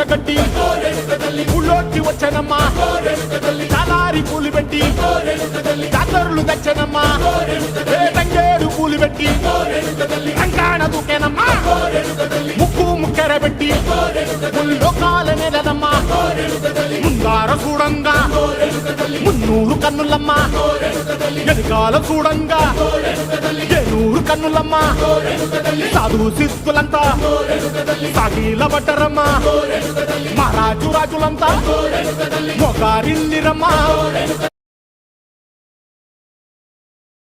కట్టి ఊళ్ళోకి వచ్చానమ్మా చాలారి పూలు పెట్టి జాతరులు తెచ్చానమ్మా తంగేడు పూలు పెట్టి రంగాణ దూకేనమ్మా ముక్కు ముక్కెర పెట్టి ముల్లోకాల నెలనమ్మా ముందార చూడంగా మున్నూరు కన్నులమ్మా ఎనకాల చూడంగా ఏనూరు కన్నులమ్మా సాధు సిద్ధులంతా సాగిల పట్టరమ్మా మహారాజు రాజులంతా మొగారిల్లిరమ్మా